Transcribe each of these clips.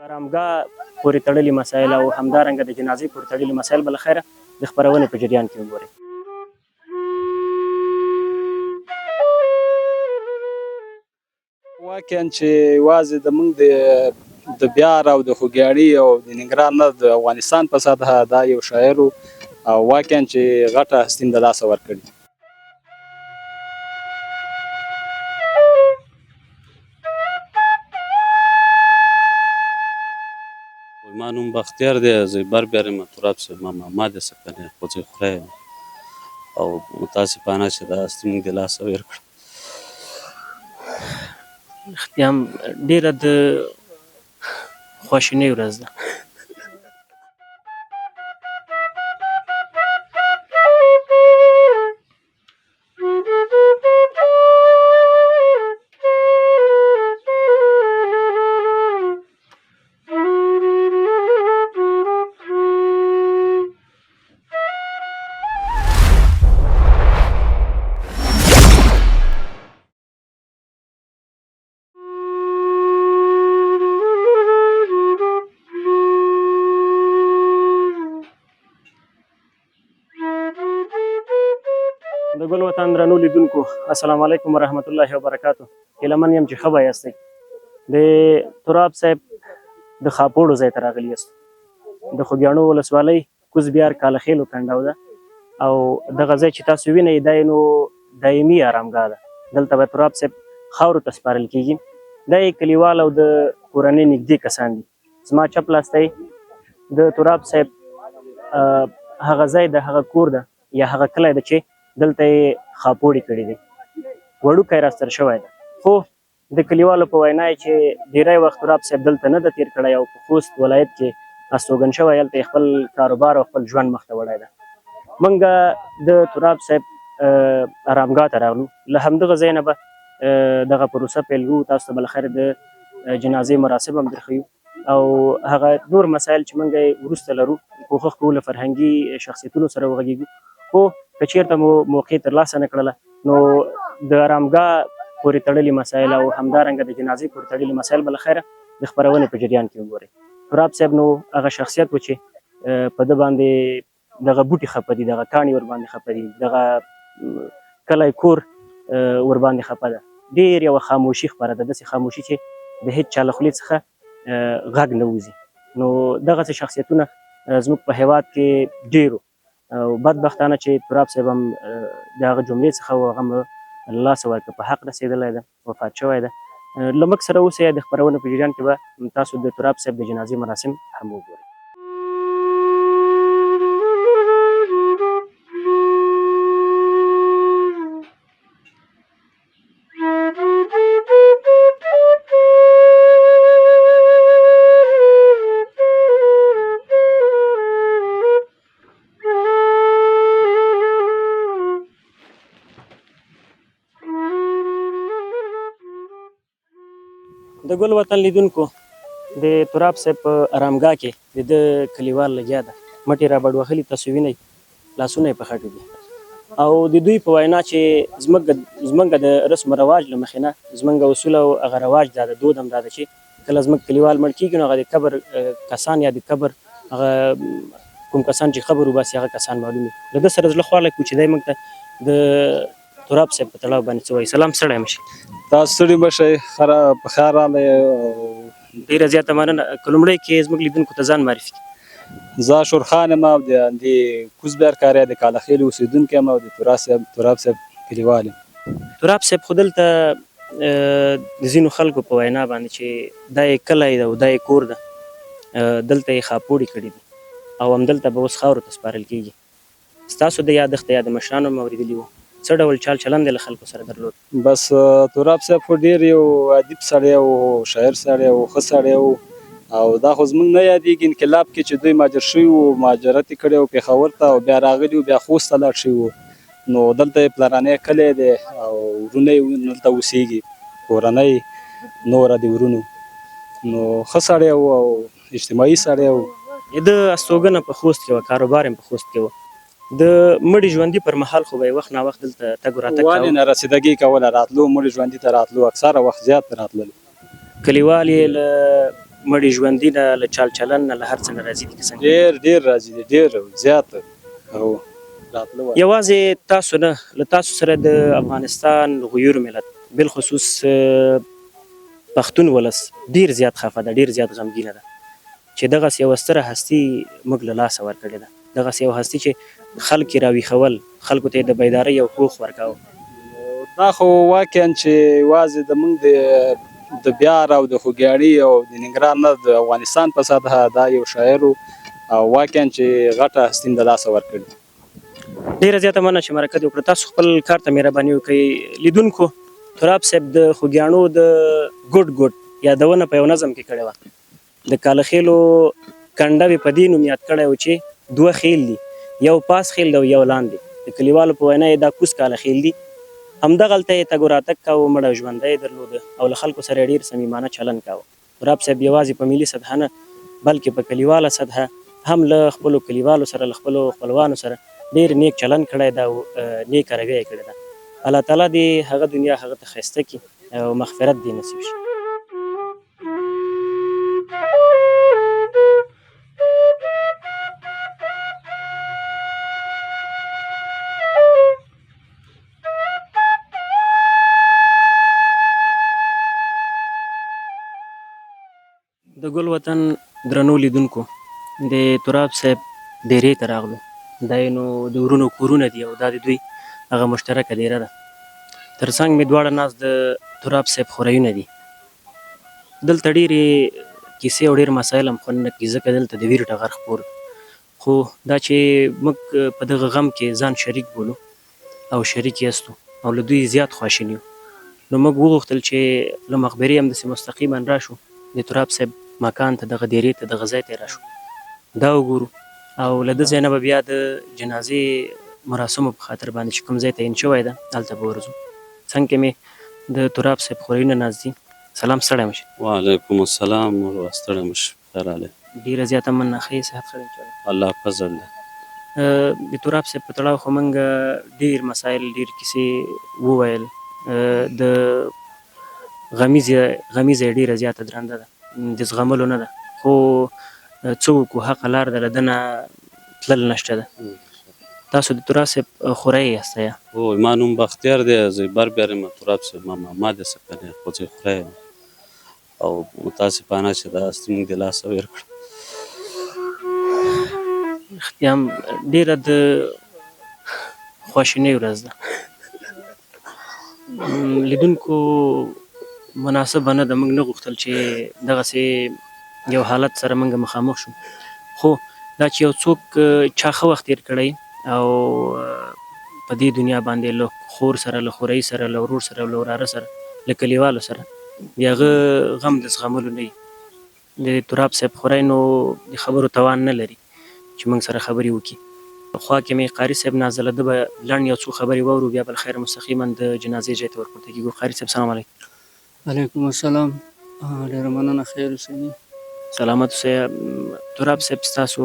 آرامګاه پورې تړلي مسایل او همدارنګه د جنازې پورې تړلي مسایل به له خیره د خپرونې په جریان کې وګورئ. واقعا چې یوازې زموږ د بیار او د خوږیاڼي او د ننګرهار نه د افغانستان په سطحه دا یو شاعر و او واقعا چې غټه هستي د لاسه ورکړې. ما نوم بختیار دی، زه بر بیارم تراب صاحب ما محمد سکنه خوځې خورای او متاسفانه چې دا هستي موږ د لاسه ورکړه. رښتیا هم ډېره د خواشینۍ ورځ ده. د ګل وطن درنو لیدونکو السلام علیکم ورحمت الله وبرکاتو. هیله من یم چې ښه به یاستئ. د تراب صاحب د خاپوړو ځای ته راغلي یاست. د خوږیاڼو ولسوالۍ کوزبیار کالخیلو کنډاو ده او دغه ځای چې تاسو وینئ دا یې نو دایمي آرامګاه ده. دلته به تراب صاحب خاورو ته سپارل کیږي. دا یې کلیوال او د کورنۍ نږدې کسان دي. زما چپ لاستی د تراب صاحب هغه ځای ده، هغه کور ده یا هغه کلی ده چې دلته یې خاپوړې کړي دي. وړوکی راستر شوی ده، خو د کلیوالو په وینا چې ډیری وخت تراب صاحب دلته نه ده تیر کړی او په خوست ولایت کې استوګن شوی، هلته یې خپل کاروبار او خپل ژوند مخته وړی ده. موږ د تراب صاحب آرامګاه ته راغلو. له همدغه ځای نه به دغه پروسه پیل کړو. تاسو ته به له خیره د جنازې مراسم هم درښیو او هغه نور مسایل چې موږ یې وروسته لرو کوښښ کوو له فرهنګي شخصیتونو سره وغږیږو. خو که چېرته مو موقع ترلاسه نه کړله نو د آرامګاه پورې تړلي مسایل او همدارنګه د جنازې پورې تړلي مسایل به له خیره د خپرونې په جریان کې وګورئ. تراب صاحب نو هغه شخصیت و چې په ده باندې دغه بوټي خفه دي، دغه کاڼي ورباندې خفه دي، دغه کلی کور ورباندې خفه ده. ډېر یوه خاموشي خپره ده، داسې خاموشي چې د هېڅ چا له خولې څخه غږ نه وځي. نو دغسې شخصیتونه زموږ په هیواد کې ډېرو او بدبختانه چې تراب صاحب هم د هغه جملې څخه و، هغه له لاسه ورکړه، په حق رسېدلی ده، وفات شوی ده. له موږ سره اوسئ، د خپرونې په جریان کې به تاسو د تراب صاحب د جنازې مراسم هم وګورئ. د ګل وطن لیدونکو د تراب صاحب په آرامګاه کې د ده کلیوال لګیا ده، مټې را بډ وهلي، تاسو وینئ لاسونه یې په خټو دي او د دوی په وینا چې زموږ د رسم و رواج له مخې نه زموږ اصول او هغه رواج دا ده، دود هم دا ده چې کله زموږ کلیوال مړ کېږي نو هغه د قبر کسان یا د قبر هغه کوم کسان چې قبر وباسي هغه کسان معلوم وي. له ده سره زړه خواله کړو چې دی موږ ته د تراب صاحب په تړاو باندې څه وایي. سلام ستړی مه شئ. تاسو ستړي مه شئ، په خیر راغلی. ډېره زیاته مننه. که لومړی کې زموږ لیدونکو ته ځان معرفي کړي. زه شورخان یم او د کوزبیار کاریا د کالخیلو اوسېدونکی یم او د تراب صاحب کلیوال یم. تراب صاحب خو دلته د ځینو خلکو په وینا باندې چې دا یې کلی ده او دا یې کور ده، دلته یې خاپوړې کړي دي او همدلته به اوس خاورو ته سپارل کېږي. ستاسو د یادښت یا د مشرانو مو اورېدلي وو، څه ډول چال چلند یې له خلکو سره درلود؟ بس تراب صاحب خو ډېر یو ادیب سړی و، شاعر سړی و، ښه سړی و او دا خو زموږ نه یادېږي انقلاب کې چې دوی مهاجر شوي وو، مهاجرت یې کړی و پېښور ته او بیا راغلي وو، بیا خوست ته لاړ شوي وو. نو دلته یې پلرنی کلی دی او وروڼه یې دلته اوسېږي، کورنۍ نوره د ورونو. نو ښه سړی و او اجتماعي سړی و. د استوګنه په خوست کې وه، کاروبار یې په خوست کې و. د مړي ژوندي پر مهال خو به یې وخت ناوخت دلته تګ و راتګ ولې نه رسېدګي کوله، راتلو، مړي ژوندي ته راتلو، اکثره وخت زیات راتلل. کلیوال یې له مړي ژوندي نه له چال چلن نه له هر څه نه راضي دي که څنګه؟ ډېر راځي دي، ډېر زیات او راتله وه. یوازې تاسو نه، له تاسو سره د افغانستان غیور ملت بالخصوص پښتون ولس ډېر زیات خفه ده، ډېر زیات غمګینه ده چې دغسې یوه ستره هستي موږ له لاسه ورکړې ده. دغسې یو هستي چې خلک یې راویښول، خلکو ته یې د بیدارۍ یو هوښ ورکاوه. دا خو واقعا چې یوازې زموږ د بیار او د خوږیاڼي او د ننګرهار نه د افغانستان په سطحه دا یو شاعر و او واقعا چې غټه هستي د لاسه ورکړې. ډېره زیاته مننه چې مرکه دې وکړه. تاسو خپل کار ته مهرباني وکړئ. لیدونکو، تراب صاحب د خوږیاڼو د ګوټ یادونه په یو نظم کې کړې وه. د کالخیلو کنډه مې په دې نوم یاد کړی و چې دوه خیل دي، یو پاس خیل دی او یو لاندې. د کلیوالو په وینا یې دا کوز کالخیل دي. همدغلته یې تګ و راتګ کاوه، مړه ژوندی یې درلوده او له خلکو سره یې ډېر صمیمانه چلند کاوه. تراب صاحب یوازې په ملي سطحه نه بلکې په کلیواله سطحه هم له خپلو کلیوالو سره، له خپلو خپلوانو سره ډېر نیک چلند کړی ده او نیکه رویه یې کړې ده. الله تعالی دې هغه دنیا هغه ته ښایسته کړي او مغفرت دې نصیب شي. د ګل وطن درنو لیدونکو، د تراب صاحب ډیرې ته راغلو. دا یې نو د ورونو کورونه دي او دا د دوی هغه مشترکه دیره ده. تر څنګ مې دواړه ناست د تراب صاحب خوریونه دي. دلته ډېرې کیسې او ډېر مسایل هم خوند نه کړي، ځکه دلته د ویر ټغر خپور. خو دا چې موږ په دغه غم کې ځان شریک بولو او شریک یاستو او له دوی زیات خواشین یو، نو موږ وغوښتل چې له مخبرې همداسې مستقیما راشو، د تراب صاحب مکان ته، دغه دیرې ته، دغه ځای ته یې راشو، دا وګورو او له ده ځای نه به بیا د جنازې مراسمو په خاطر باندې چې کوم ځای تعین شوی ده هلته به ورځو. څنګ کې مې د تراب صاحب خوریونه ناست دي. سلام، ستړی مه شې. وعلیکم السلام ورو ستړی مه شې. خیر راغلی. ډېره زیاته مننه، ښه یې، صحت ښه دی؟ الله فضل دی. د تراب صاحب په تړاو خو موږ ډېر مسایل، ډېر کیسې وویل. د غمیزه یې ډېره زیاته درنده ده، د زغملو نه ده، خو څه وکړو، حقه لار ده، له ده نه تلل نشته ده. تاسو د تراب صاحب خوری یاست یا؟ هو، ما نوم بختیار دی، زه بربیار یم. تراب صاحب ما دی څه کنې، خو زه خوری یم او متاسفانه چې دا هستي موږ د لاسه ورکړه. رښتیا هم ډېره د خواشینۍ ورځ ده. لیدونکو، مناسبه نه ده، موږ نه غوښتل چې دغسې یو حالت سره موږ مخامخ شو، خو دا چې یو څوک چا ښه وخت تېر کړی او په دې دنیا باندې له خور سره، له خورۍ سره، له ورور سره، له وراره سره، له کلیوالو سره، د هغه غم د زغملو نه وي. د تراب صاحب خوری نو د خبرو توان نه لري چې موږ سره خبرې وکړي. خوا کې مې قاري صاحب نازله، ده به لنډ یو څو خبرې واورو، بیا به له خیره مستقیما د جنازې ځای ته ورپورته کېږو. قاري صاحب، سلام علیکم. وعلیکم السلام. ډېره مننه، خیر اوسئ. سلامت اوسئ. تراب صاحب ستاسو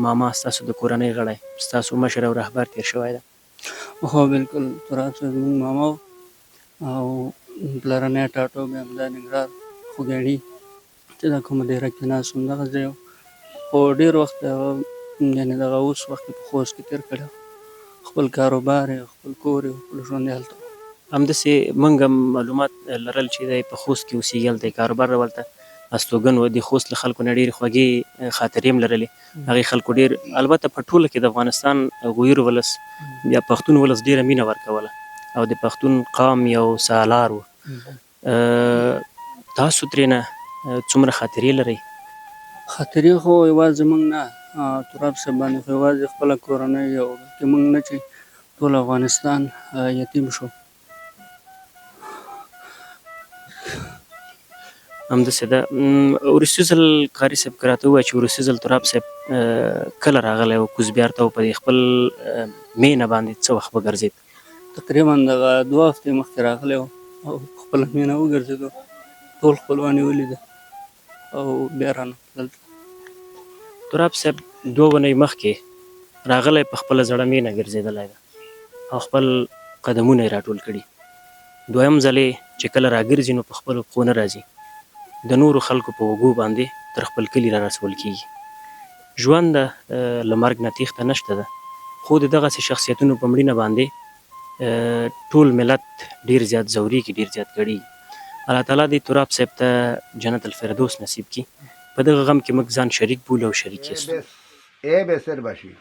ماما، ستاسو د کورنۍ غړی، ستاسو مشر او رهبر تېر شوی ده. هو بالکل، تراب صاحب زموږ ماما و او پلرنی ټاټوبی همدا ننګرهار خوږیاڼي چې دا کومه ډېره کې ناست وم، دغه ځای و. خو ډېر وخت یعنې دغه اوس وخت یې په خوست کې تېر کړی و. خپل کاروبار یې، خپل کور یې، خپل ژوند یې هلته و. همداسې موږ هم معلومات لرل چې دی په خوست کې اوسېږي، هلته یې کاروبار ولته استوګن و. د خوست له خلکو نه ډېرې خوږې خاطرې هم لرلې. هغې خلکو ډېر، البته په ټوله کې د افغانستان غویر ولس یا پښتون ولس ډېره مینه ورکوله او د پښتون قام یو سالار و. تاسو ترېنه څومره خاطرې لرئ؟ خاطرې خو یوازې موږ نه، تراب صاحب باندې خو یوازې خپله کورنۍ او بلکې موږ نه چې ټول افغانستان یتیم شو. همداسې ده. وروستي ځل قاري صاحب که راته ووایه چې وروستي ځل تراب صاحب کله راغلی و کوزبیار ته او په دې خپل مینه باندې څه وخت وګرځېد؟ تقریبا دغه 2 هفتې مخکې راغلی و او په خپله مینه وګرځېدو، ټول خپلوان یې ولیده او بیا رانه. تراب صاحب 2 اونۍ مخکې راغلی، په خپله زړه مینه ګرځېدلی ده او خپل قدمونه یې راټول کړي. دویم ځل چې کله راګرځي نو په خپلو پښو نه راځي، د نورو خلکو په اوږو باندې تر خپل کلي را رسول کیږي. ژوند له مرګ نه تېښته نشته ده، خو د دغسې شخصیتونو په مړینه باندې ټول ملت ډیر زیات ځورېږي، ډیر زیات کړېږي. الله تعالی دې تراب صاحب ته جنت الفردوس نصیب کړي. په دغه غم کې موږ ځان شریک بولو او شریک یاستو. بسر باشی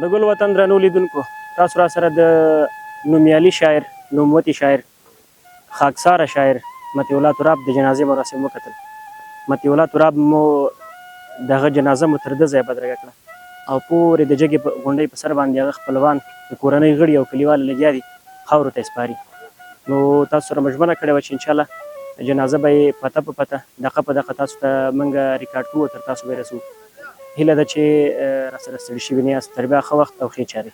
د ګل وطن درنو لیدونکو، تاسو را سره د نومیالي شاعر، نوموتی شاعر، خاکساره شاعر مطیع الله تراب د جنازې مراسم وکتل. مطیع الله تراب مو دغه جنازه مو تر ده ځایه بدرګه کړه او پورې د جګې غونډۍ په سر باندې هغه خپلوان، د کورنۍ غړي او کلیوال لګیا دي خاورو ته یې سپاري. نو تاسو سره مو ژمنه کړې وه چې انشاءالله جنازه به یې پته په پته دقه په دقه تاسو ته موږ ریکارډ کوو، تر تاسو به یې رسوو. هیله ده چې را سره ستړي شوي نه یاست. تر بیا ښه وخت او ښې چارې.